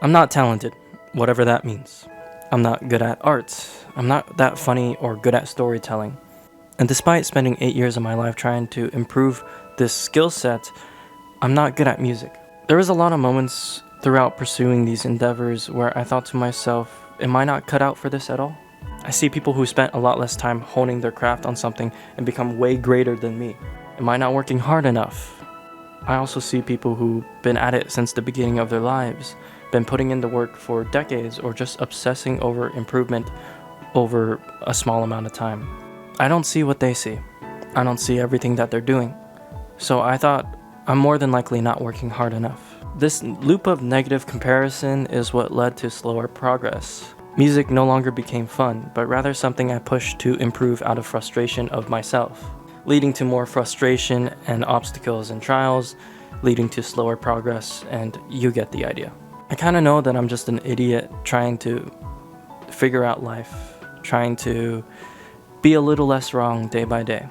I'm not talented, whatever that means. I'm not good at art. I'm not that funny or good at storytelling. And despite spending 8 years of my life trying to improve this skill set, I'm not good at music. There was a lot of moments throughout pursuing these endeavors where I thought to myself, am I not cut out for this at all? I see people who spent a lot less time honing their craft on something and become way greater than me. Am I not working hard enough? I also see people who've been at it since the beginning of their lives, been putting in the work for decades, or just obsessing over improvement over a small amount of time. I don't see what they see. I don't see everything that they're doing. So I thought, I'm more than likely not working hard enough. This loop of negative comparison is what led to slower progress. Music no longer became fun, but rather something I pushed to improve out of frustration of myself, leading to more frustration and obstacles and trials, leading to slower progress, and you get the idea. I kind of know that I'm just an idiot trying to figure out life, trying to be a little less wrong day by day,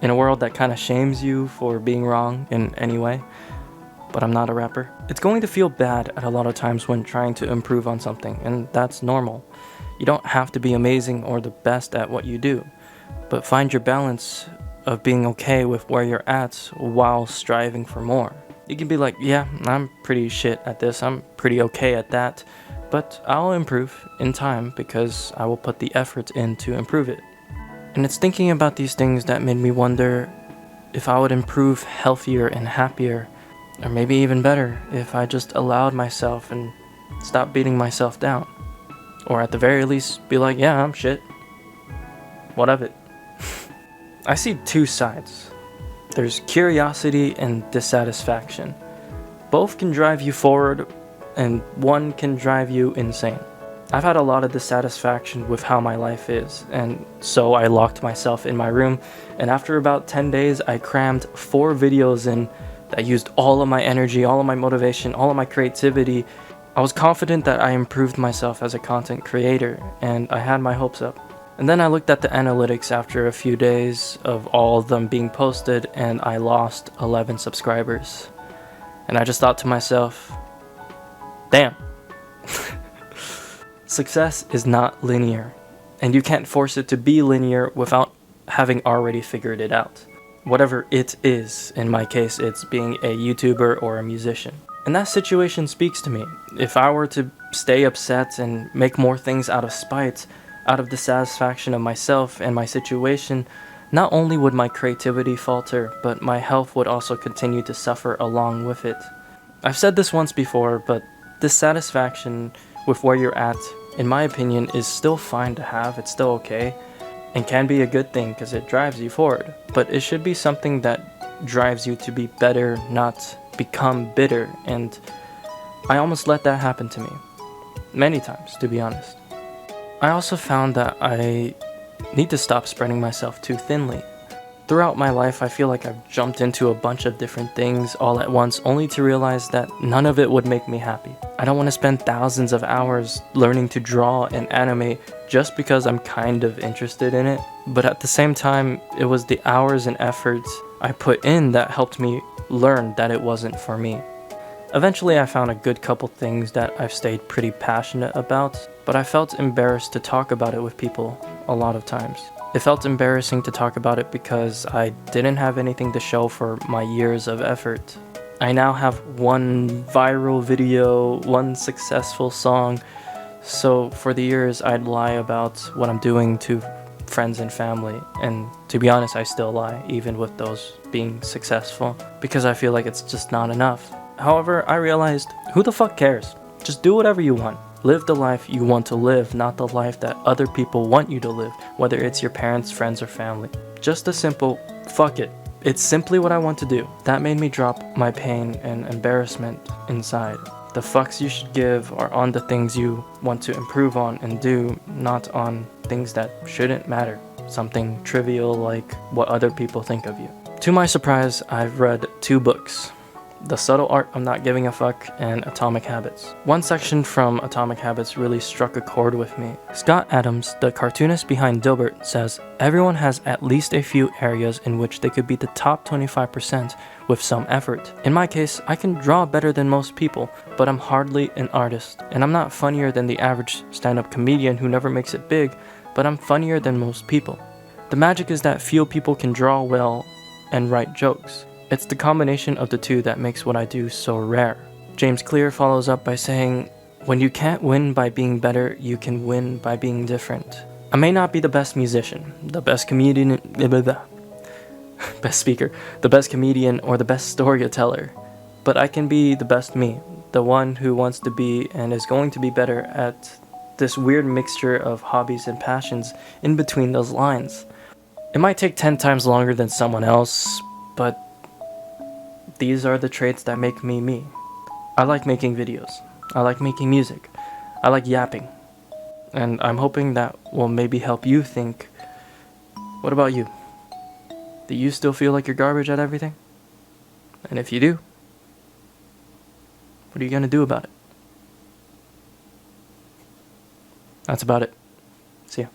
in a world that kind of shames you for being wrong in any way. But I'm not a rapper. It's going to feel bad at a lot of times when trying to improve on something, and that's normal. You don't have to be amazing or the best at what you do, but find your balance of being okay with where you're at while striving for more. You can be like, yeah, I'm pretty shit at this, I'm pretty okay at that, but I'll improve in time because I will put the effort in to improve it. And it's thinking about these things that made me wonder if I would improve healthier and happier, or maybe even better if I just allowed myself and stopped beating myself down. Or at the very least, be like, yeah, I'm shit. What of it? I see two sides. There's curiosity and dissatisfaction. Both can drive you forward, and one can drive you insane. I've had a lot of dissatisfaction with how my life is, and so I locked myself in my room, and after about 10 days, I crammed 4 videos in that used all of my energy, all of my motivation, all of my creativity. I was confident that I improved myself as a content creator, and I had my hopes up. And then I looked at the analytics after a few days of all of them being posted, and I lost 11 subscribers. And I just thought to myself, damn. Success is not linear, and you can't force it to be linear without having already figured it out. Whatever it is, in my case, it's being a YouTuber or a musician. And that situation speaks to me. If I were to stay upset and make more things out of spite, out of dissatisfaction of myself and my situation, not only would my creativity falter, but my health would also continue to suffer along with it. I've said this once before, but dissatisfaction with where you're at, in my opinion, is still fine to have. It's still okay, and can be a good thing because it drives you forward. But it should be something that drives you to be better, not become bitter. And I almost let that happen to me many times, to be honest. I also found that I need to stop spreading myself too thinly. Throughout my life, I feel like I've jumped into a bunch of different things all at once, only to realize that none of it would make me happy. I don't want to spend thousands of hours learning to draw and animate just because I'm kind of interested in it. But at the same time, it was the hours and efforts I put in that helped me learn that it wasn't for me. Eventually, I found a good couple things that I've stayed pretty passionate about, but I felt embarrassed to talk about it with people a lot of times. It felt embarrassing to talk about it because I didn't have anything to show for my years of effort. I now have one viral video, one successful song, so for the years I'd lie about what I'm doing to friends and family, and to be honest, I still lie, even with those being successful, because I feel like it's just not enough. However, I realized, who the fuck cares? Just do whatever you want. Live the life you want to live, not the life that other people want you to live, whether it's your parents, friends, or family. Just a simple, fuck it. It's simply what I want to do. That made me drop my pain and embarrassment inside. The fucks you should give are on the things you want to improve on and do, not on things that shouldn't matter. Something trivial like what other people think of you. To my surprise, I've read 2 books. The Subtle Art of Not Giving a Fuck, and Atomic Habits. One section from Atomic Habits really struck a chord with me. Scott Adams, the cartoonist behind Dilbert, says, "Everyone has at least a few areas in which they could be the top 25% with some effort. In my case, I can draw better than most people, but I'm hardly an artist. And I'm not funnier than the average stand-up comedian who never makes it big, but I'm funnier than most people. The magic is that few people can draw well and write jokes. It's the combination of the two that makes what I do so rare." James Clear follows up by saying, "When you can't win by being better, you can win by being different. I may not be the best musician, the best comedian, best speaker, the best comedian, or the best storyteller, but I can be the best me, the one who wants to be and is going to be better at this weird mixture of hobbies and passions in between those lines. It might take 10 times longer than someone else, but these are the traits that make me me. I like making videos. I like making music. I like yapping. And I'm hoping that will maybe help you think, what about you? Do you still feel like you're garbage at everything? And if you do, what are you going to do about it?" That's about it. See ya.